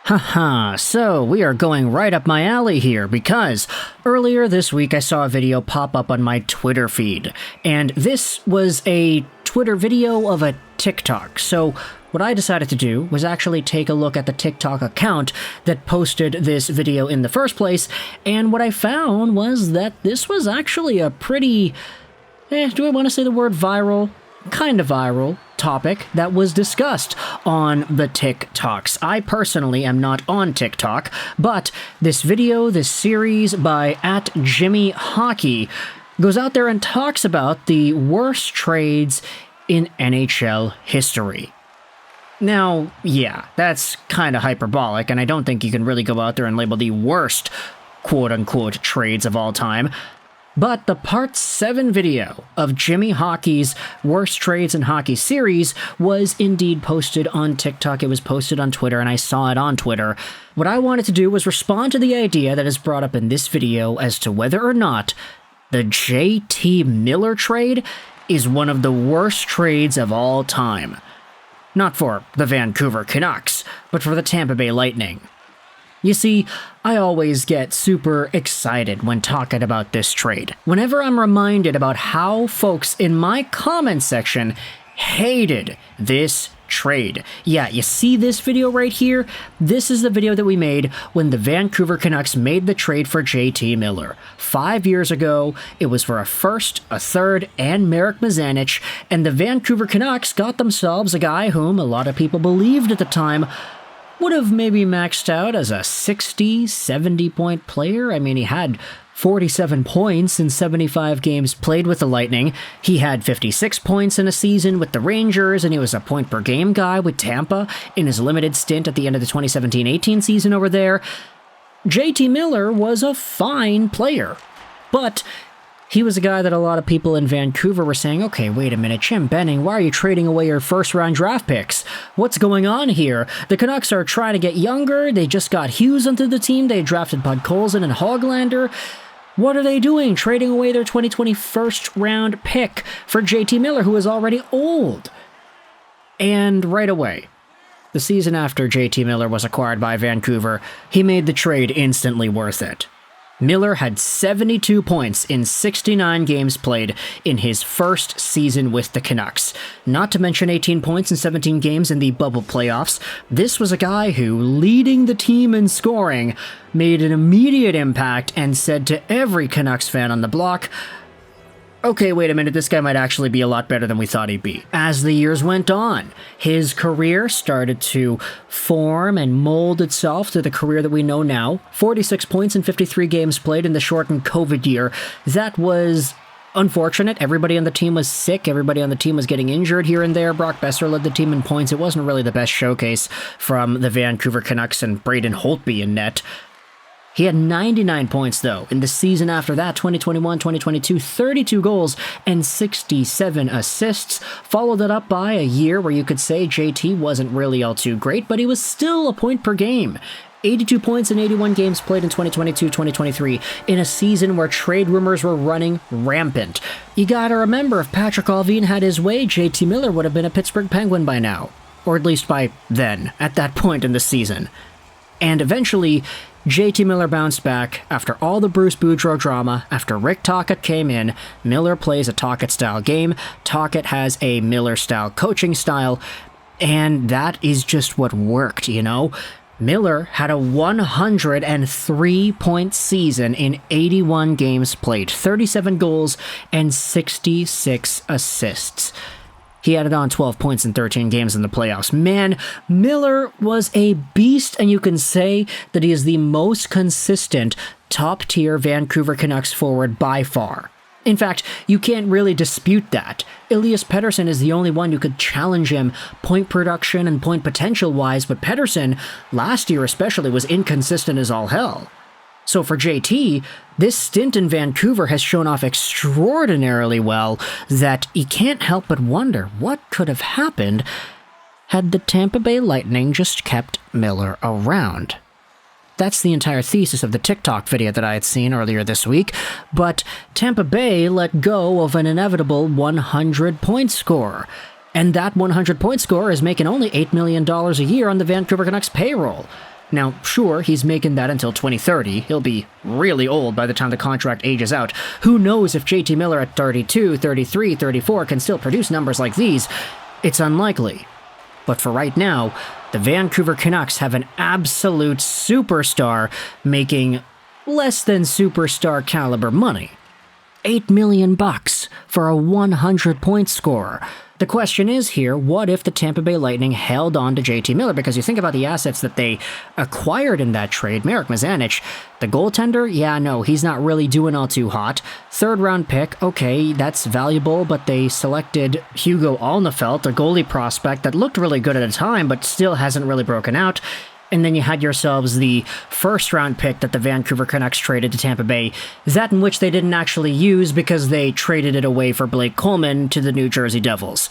Haha, so we are going right up my alley here because earlier this week I saw a video pop up on my Twitter feed, and this was a Twitter video of a TikTok. So what I decided to do was actually take a look at the TikTok account that posted this video in the first place, and what I found was that this was actually a pretty, do I want to say the word viral? Kind of viral topic that was discussed on the TikToks. I personally am not on TikTok, but this video, this series by @JimmyHockey goes out there and talks about the worst trades in NHL history. Now, yeah, that's kind of hyperbolic, and I don't think you can really go out there and label the worst quote-unquote trades of all time. But the Part 7 video of Jimmy Hockey's Worst Trades in Hockey series was indeed posted on TikTok. It was posted on Twitter, and I saw it on Twitter. What I wanted to do was respond to the idea that is brought up in this video as to whether or not the JT Miller trade is one of the worst trades of all time. Not for the Vancouver Canucks, but for the Tampa Bay Lightning. You see, I always get super excited when talking about this trade. Whenever I'm reminded about how folks in my comment section hated this trade. Yeah, you see this video right here? This is the video that we made when the Vancouver Canucks made the trade for JT Miller. 5 years ago, it was for a first, a third, and Marek Mazanec, and the Vancouver Canucks got themselves a guy whom a lot of people believed at the time would have maybe maxed out as a 60, 70-point player. I mean, he had 47 points in 75 games played with the Lightning. He had 56 points in a season with the Rangers, and he was a point-per-game guy with Tampa in his limited stint at the end of the 2017-18 season over there. JT Miller was a fine player, but he was a guy that a lot of people in Vancouver were saying, okay, wait a minute, Jim Benning, why are you trading away your first-round draft picks? What's going on here? The Canucks are trying to get younger. They just got Hughes onto the team. They drafted Podkolzin and Hoglander. What are they doing? Trading away their 2020 first-round pick for JT Miller, who is already old. And right away, the season after JT Miller was acquired by Vancouver, he made the trade instantly worth it. Miller had 72 points in 69 games played in his first season with the Canucks. Not to mention 18 points in 17 games in the bubble playoffs. This was a guy who, leading the team in scoring, made an immediate impact and said to every Canucks fan on the block, okay, wait a minute, this guy might actually be a lot better than we thought he'd be. As the years went on, his career started to form and mold itself to the career that we know now. 46 points in 53 games played in the shortened COVID year. That was unfortunate. Everybody on the team was sick. Everybody on the team was getting injured here and there. Brock Besser led the team in points. It wasn't really the best showcase from the Vancouver Canucks and Braden Holtby in net. He had 99 points, though, in the season after that, 2021-2022, 32 goals and 67 assists. Followed that up by a year where you could say JT wasn't really all too great, but he was still a point per game. 82 points in 81 games played in 2022-2023, in a season where trade rumors were running rampant. You gotta remember, if Patrick Allvin had his way, JT Miller would have been a Pittsburgh Penguin by now. Or at least by then, at that point in the season. And eventually, JT Miller bounced back after all the Bruce Boudreau drama. After Rick Tocchet came in, Miller plays a Tocchet-style game. Tocchet has a Miller-style coaching style, and that is just what worked, you know? Miller had a 103-point season in 81 games played, 37 goals, and 66 assists. He added on 12 points in 13 games in the playoffs. Man, Miller was a beast, and you can say that he is the most consistent top-tier Vancouver Canucks forward by far. In fact, you can't really dispute that. Elias Pettersson is the only one who could challenge him point production and point potential-wise, but Pettersson, last year especially, was inconsistent as all hell. So for JT, this stint in Vancouver has shown off extraordinarily well that you can't help but wonder what could have happened had the Tampa Bay Lightning just kept Miller around. That's the entire thesis of the TikTok video that I had seen earlier this week, but Tampa Bay let go of an inevitable 100-point scorer. And that 100-point scorer is making only $8 million a year on the Vancouver Canucks payroll. Now, sure, he's making that until 2030. He'll be really old by the time the contract ages out. Who knows if JT Miller at 32, 33, 34 can still produce numbers like these? It's unlikely. But for right now, the Vancouver Canucks have an absolute superstar making less than superstar caliber money. $8 million for a 100-point scorer. The question is here, what if the Tampa Bay Lightning held on to JT Miller? Because you think about the assets that they acquired in that trade. Marek Mazanec, the goaltender, yeah, no, he's not really doing all too hot. Third-round pick, okay, that's valuable, but they selected Hugo Alnefelt, a goalie prospect that looked really good at the time, but still hasn't really broken out. And then you had yourselves the first-round pick that the Vancouver Canucks traded to Tampa Bay, that in which they didn't actually use because they traded it away for Blake Coleman to the New Jersey Devils.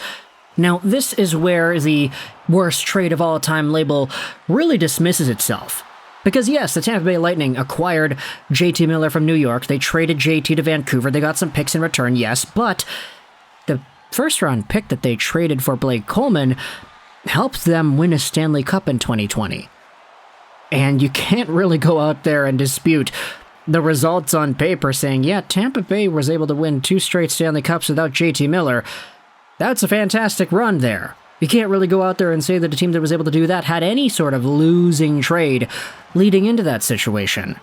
Now, this is where the worst trade of all time label really dismisses itself. Because yes, the Tampa Bay Lightning acquired JT Miller from New York, they traded JT to Vancouver, they got some picks in return, yes, but the first-round pick that they traded for Blake Coleman helped them win a Stanley Cup in 2020. And you can't really go out there and dispute the results on paper saying, yeah, Tampa Bay was able to win 2 straight Stanley Cups without JT Miller. That's a fantastic run there. You can't really go out there and say that a team that was able to do that had any sort of losing trade leading into that situation.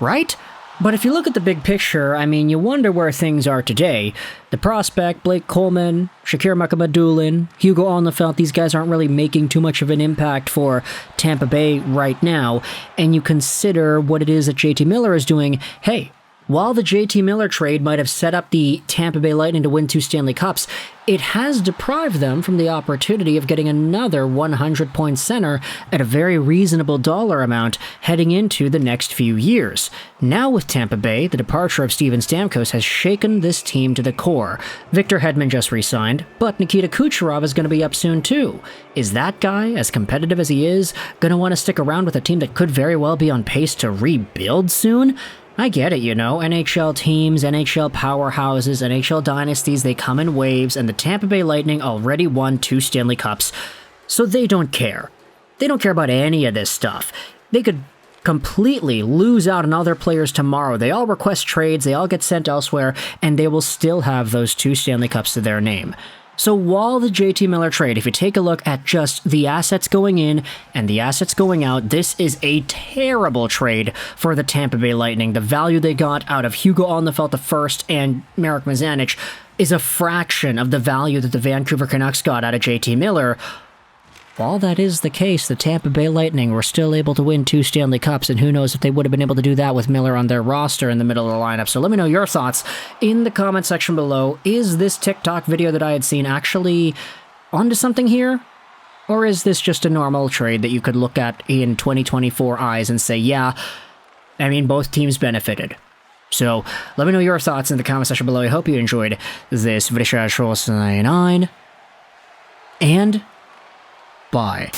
Right? But if you look at the big picture, I mean, you wonder where things are today. The prospect, Blake Coleman, Shakir Mukhamadullin, Hugo Alnefelt, these guys aren't really making too much of an impact for Tampa Bay right now. And you consider what it is that JT Miller is doing. Hey, while the JT Miller trade might have set up the Tampa Bay Lightning to win 2 Stanley Cups, it has deprived them from the opportunity of getting another 100-point center at a very reasonable dollar amount heading into the next few years. Now with Tampa Bay, the departure of Steven Stamkos has shaken this team to the core. Victor Hedman just re-signed, but Nikita Kucherov is going to be up soon too. Is that guy, as competitive as he is, going to want to stick around with a team that could very well be on pace to rebuild soon? I get it, you know, NHL teams, NHL powerhouses, NHL dynasties, they come in waves, and the Tampa Bay Lightning already won 2 Stanley Cups, so they don't care. They don't care about any of this stuff. They could completely lose out on all their players tomorrow. They all request trades, they all get sent elsewhere, and they will still have those 2 Stanley Cups to their name. So while the JT Miller trade, if you take a look at just the assets going in and the assets going out, this is a terrible trade for the Tampa Bay Lightning. The value they got out of Hugo Alnefelt the first and Marek Mazanec is a fraction of the value that the Vancouver Canucks got out of JT Miller. While that is the case, the Tampa Bay Lightning were still able to win 2 Stanley Cups, and who knows if they would have been able to do that with Miller on their roster in the middle of the lineup. So let me know your thoughts in the comment section below. Is this TikTok video that I had seen actually onto something here? Or is this just a normal trade that you could look at in 2024 eyes and say, yeah, I mean, both teams benefited. So let me know your thoughts in the comment section below. I hope you enjoyed this video. And bye.